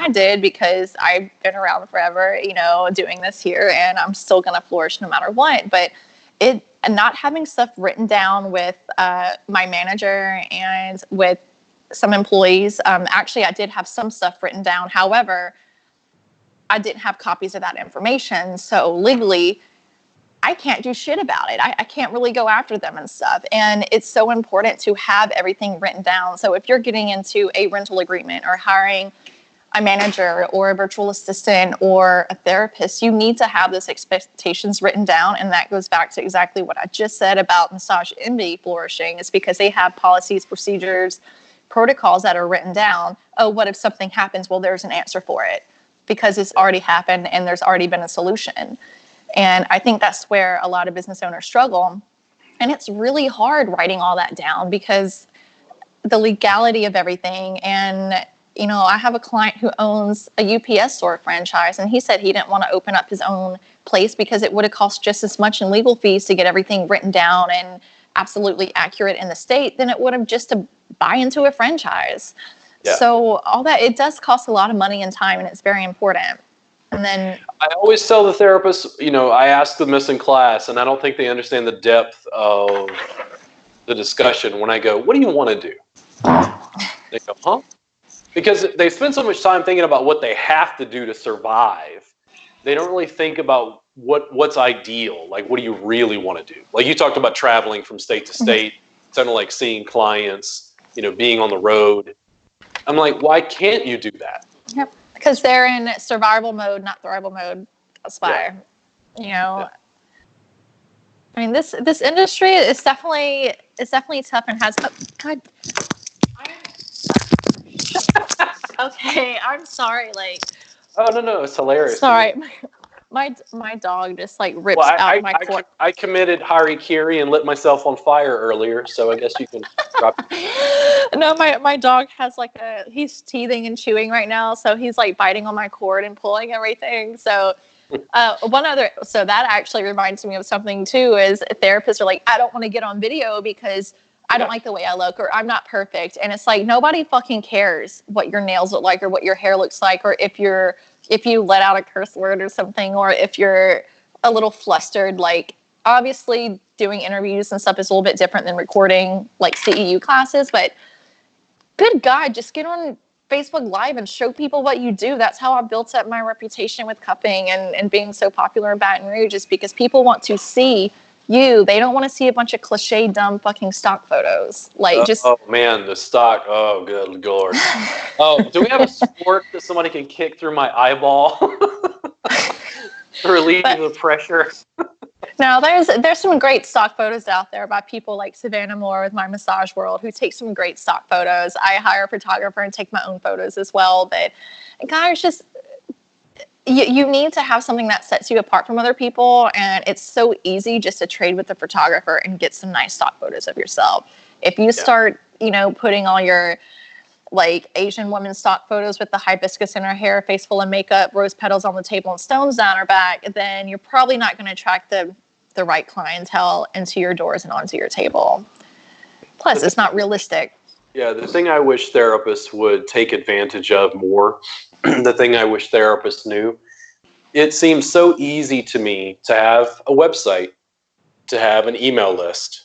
I did, because I've been around forever, doing this here, and I'm still going to flourish no matter what. But not having stuff written down with my manager and with some employees. Actually, I did have some stuff written down. However, I didn't have copies of that information. So legally, I can't do shit about it. I can't really go after them and stuff. And it's so important to have everything written down. So if you're getting into a rental agreement or hiring a manager or a virtual assistant or a therapist, you need to have those expectations written down. And that goes back to exactly what I just said about Massage Envy flourishing. It's because they have policies, procedures, protocols that are written down. Oh, what if something happens? Well, there's an answer for it, because it's already happened and there's already been a solution. And I think that's where a lot of business owners struggle. And it's really hard writing all that down, because the legality of everything. And, I have a client who owns a UPS store franchise, and he said he didn't want to open up his own place because it would have cost just as much in legal fees to get everything written down and absolutely accurate in the state than it would have just to buy into a franchise. Yeah. So all that, it does cost a lot of money and time, and it's very important. And then I always tell the therapists, I ask them this in class, and I don't think they understand the depth of the discussion when I go, what do you want to do? They go, huh? Because they spend so much time thinking about what they have to do to survive. They don't really think about what's ideal. Like, what do you really want to do? Like, you talked about traveling from state to state, kind of like seeing clients, being on the road. I'm like, why can't you do that? Yep. Because they're in survival mode, not thrival mode. That's why, I mean, this industry is definitely tough and has. Oh, God. Okay, I'm sorry. Like. Oh no, it's hilarious. Sorry, my dog just rips out my cord. I committed harikiri and lit myself on fire earlier, so I guess you can drop it. No, my dog has he's teething and chewing right now, so he's biting on my cord and pulling everything. So so that actually reminds me of something too, is therapists are like, I don't want to get on video because I don't like the way I look, or I'm not perfect. And it's nobody fucking cares what your nails look like or what your hair looks like, or if you let out a curse word or something, or if you're a little flustered. Obviously doing interviews and stuff is a little bit different than recording CEU classes, but good God, just get on Facebook Live and show people what you do. That's how I built up my reputation with cupping and being so popular in Baton Rouge, is because people want to see you. They don't want to see a bunch of cliche, dumb fucking stock photos. Oh man, the stock. Oh, good Lord. Oh, do we have a sport that somebody can kick through my eyeball to relieve the pressure? No, there's some great stock photos out there by people like Savannah Moore with My Massage World, who takes some great stock photos. I hire a photographer and take my own photos as well. But guys, just you need to have something that sets you apart from other people, and it's so easy just to trade with the photographer and get some nice stock photos of yourself. If you start, putting all your Asian woman stock photos with the hibiscus in her hair, face full of makeup, rose petals on the table, and stones down her back, then you're probably not going to attract the right clientele into your doors and onto your table. Plus, it's not realistic. Yeah, the thing I wish therapists would take advantage of more, the thing I wish therapists knew, it seems so easy to me to have a website, to have an email list,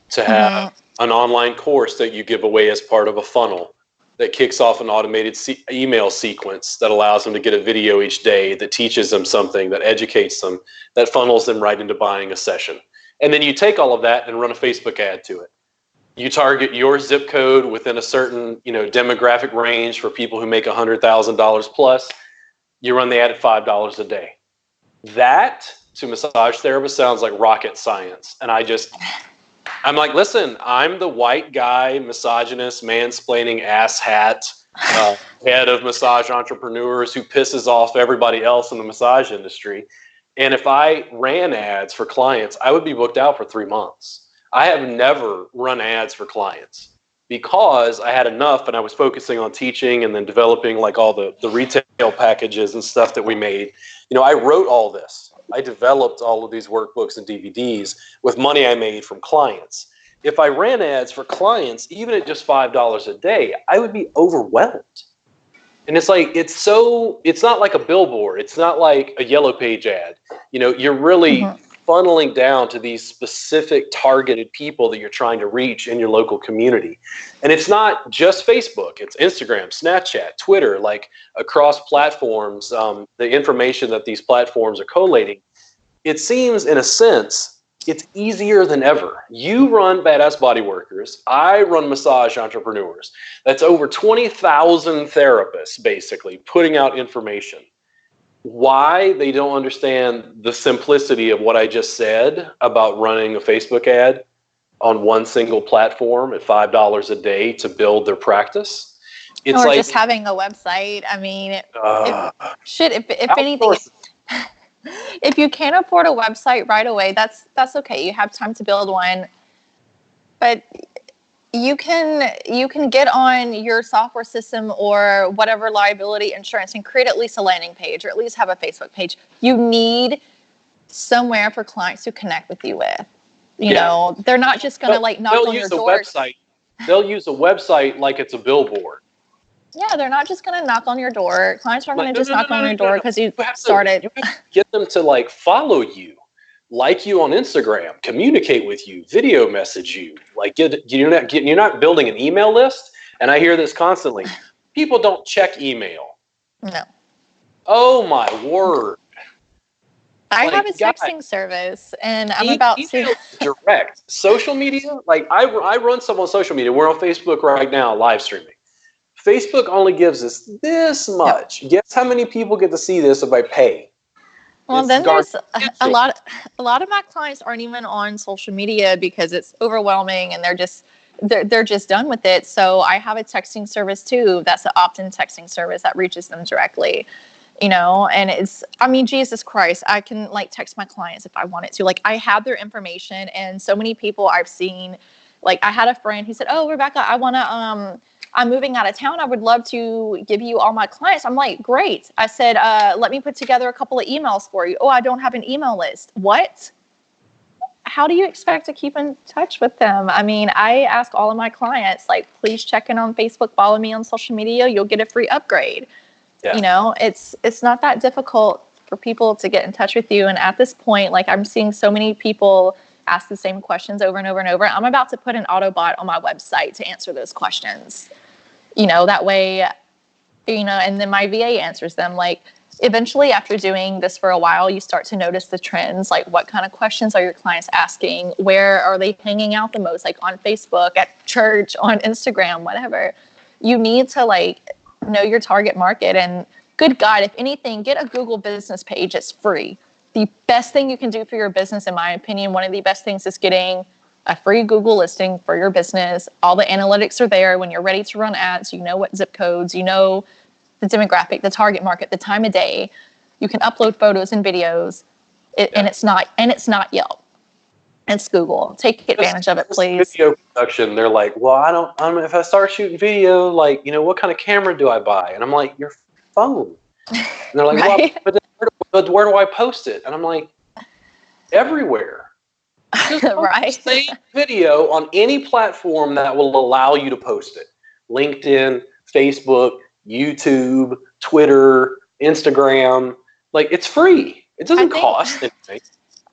to have an online course that you give away as part of a funnel that kicks off an automated email sequence that allows them to get a video each day that teaches them something, that educates them, that funnels them right into buying a session. And then you take all of that and run a Facebook ad to it. You target your zip code within a certain, demographic range for people who make $100,000 plus. You run the ad at $5 a day. That, to massage therapists, sounds like rocket science. And I'm like, listen, I'm the white guy, misogynist, mansplaining asshat, head of massage entrepreneurs who pisses off everybody else in the massage industry. And if I ran ads for clients, I would be booked out for 3 months. I have never run ads for clients because I had enough, and I was focusing on teaching and then developing all the retail packages and stuff that we made. I wrote all this. I developed all of these workbooks and DVDs with money I made from clients. If I ran ads for clients, even at just $5 a day, I would be overwhelmed. And it's like, it's not like a billboard. It's not like a yellow page ad. You're really funneling down to these specific targeted people that you're trying to reach in your local community. And it's not just Facebook, it's Instagram, Snapchat, Twitter, like across platforms, the information that these platforms are collating. It seems, in a sense, it's easier than ever. You run Badass Body Workers. I run Massage Entrepreneurs. That's over 20,000 therapists, basically, putting out information. Why they don't understand the simplicity of what I just said about running a Facebook ad on one single platform at $5 a day to build their practice. It's or like just having a website. I mean, if anything, if you can't afford a website right away, that's okay. You have time to build one, but you can get on your software system or whatever liability insurance and create at least a landing page or at least have a Facebook page. You need somewhere for clients to connect with you with. You know, they're not just going to like knock on your door. They'll use a website like it's a billboard. Yeah, they're not just going to knock on your door. Clients aren't going to just knock on your door because you started. You have to get them to like follow you, like you on Instagram, communicate with you, video message you. Like you're not building an email list. And I hear this constantly. People don't check email. No. Oh my word. I have a texting service, and I'm about to direct social media. Like I run some on social media. We're on Facebook right now, live streaming. Facebook only gives us this much. Yep. Guess how many people get to see this if I pay? Well, then there's a lot of my clients aren't even on social media because it's overwhelming and they're just done with it. So I have a texting service too. That's an opt-in texting service that reaches them directly. And Jesus Christ, I can like text my clients if I wanted to. Like I have their information, and so many people I've seen, like I had a friend who said, "Oh, Rebecca, I'm moving out of town. I would love to give you all my clients." I'm like, "Great." I said, "Let me put together a couple of emails for you." "Oh, I don't have an email list." What? How do you expect to keep in touch with them? I mean, I ask all of my clients, like, please check in on Facebook, follow me on social media. You'll get a free upgrade. Yeah. It's not that difficult for people to get in touch with you. And at this point, like I'm seeing so many people ask the same questions over and over and over. I'm about to put an Autobot on my website to answer those questions. That way, and then my VA answers them. Like eventually after doing this for a while, you start to notice the trends. Like what kind of questions are your clients asking? Where are they hanging out the most? Like on Facebook, at church, on Instagram, whatever. You need to like know your target market. And good God, if anything, get a Google business page. It's free. The best thing you can do for your business, in my opinion, one of the best things is getting a free Google listing for your business. All the analytics are there. When you're ready to run ads, you know what zip codes, you know the demographic, the target market, the time of day. You can upload photos and videos, and it's not Yelp. It's Google. Take advantage of it, please. Video production. They're like, well, I don't. If I start shooting video, like, what kind of camera do I buy? And I'm like, your phone. And they're like, right? Well, where do I post it? And I'm like, everywhere. Just right. Same video on any platform that will allow you to post it. LinkedIn, Facebook, YouTube, Twitter, Instagram. Like, it's free. It doesn't cost anything.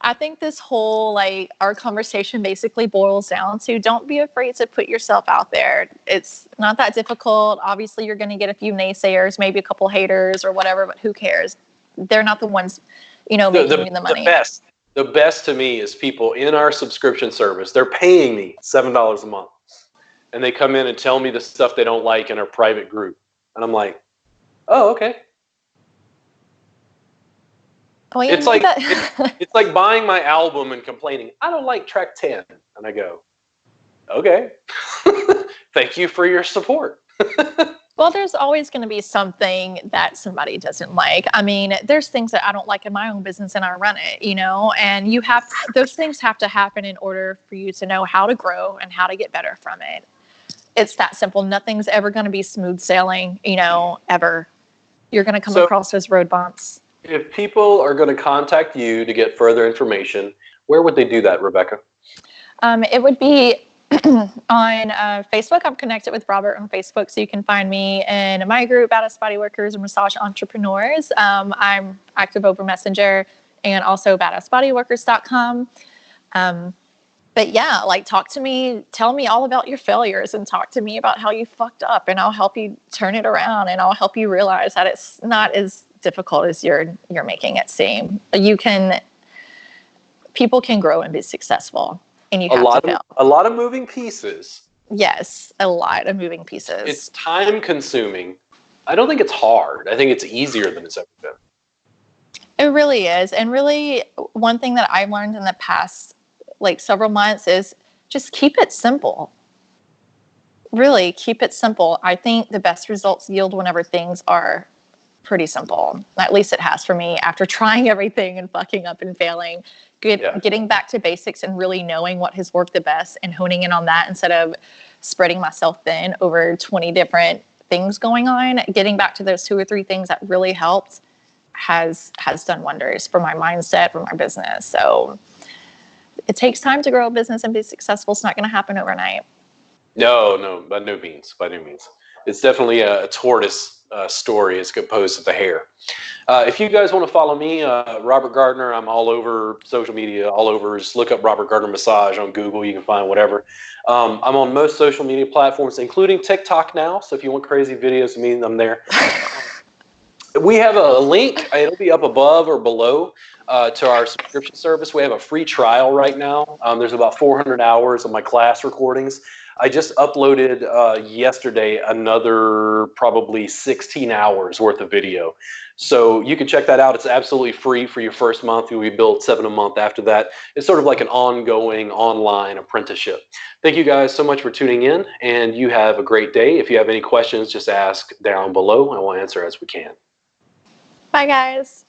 I think this whole, our conversation basically boils down to don't be afraid to put yourself out there. It's not that difficult. Obviously, you're going to get a few naysayers, maybe a couple haters or whatever, but who cares? They're not the ones, making you the money. The best to me is people in our subscription service. They're paying me $7 a month. And they come in and tell me the stuff they don't like in our private group. And I'm like, oh, okay. Well, it's like buying my album and complaining, I don't like track 10. And I go, okay, thank you for your support. Well, there's always going to be something that somebody doesn't like. I mean, there's things that I don't like in my own business and I run it, and those things have to happen in order for you to know how to grow and how to get better from it. It's that simple. Nothing's ever going to be smooth sailing, ever. You're going to come across those road bumps. If people are going to contact you to get further information, where would they do that, Rebecca? It would be On Facebook, I'm connected with Robert on Facebook, so you can find me in my group, Badass Body Workers and Massage Entrepreneurs. I'm active over Messenger and also badassbodyworkers.com. But yeah, like talk to me, tell me all about your failures and talk to me about how you fucked up, and I'll help you turn it around, and I'll help you realize that it's not as difficult as you're making it seem. People can grow and be successful, and you have to fail. A lot of moving pieces. Yes, a lot of moving pieces. It's time consuming. I don't think it's hard. I think it's easier than it's ever been. It really is. And really, one thing that I've learned in the past, like several months, is just keep it simple. Really, keep it simple. I think the best results yield whenever things are pretty simple. At least it has for me after trying everything and fucking up and failing. Getting back to basics and really knowing what has worked the best and honing in on that instead of spreading myself thin over 20 different things going on. Getting back to those 2 or 3 things that really helped has done wonders for my mindset, for my business. So it takes time to grow a business and be successful. It's not going to happen overnight. No, by no means. It's definitely a tortoise story as opposed to the hare. If you guys want to follow me, Robert Gardner, I'm all over social media, all over. Just look up Robert Gardner Massage on Google. You can find whatever. I'm on most social media platforms, including TikTok now. So if you want crazy videos of me, I'm there. We have a link. It'll be up above or below to our subscription service. We have a free trial right now. There's about 400 hours of my class recordings. I just uploaded yesterday another probably 16 hours worth of video. So you can check that out. It's absolutely free for your first month. We build $7 a month after that. It's sort of like an ongoing online apprenticeship. Thank you guys so much for tuning in, and you have a great day. If you have any questions, just ask down below, and we'll answer as we can. Bye, guys.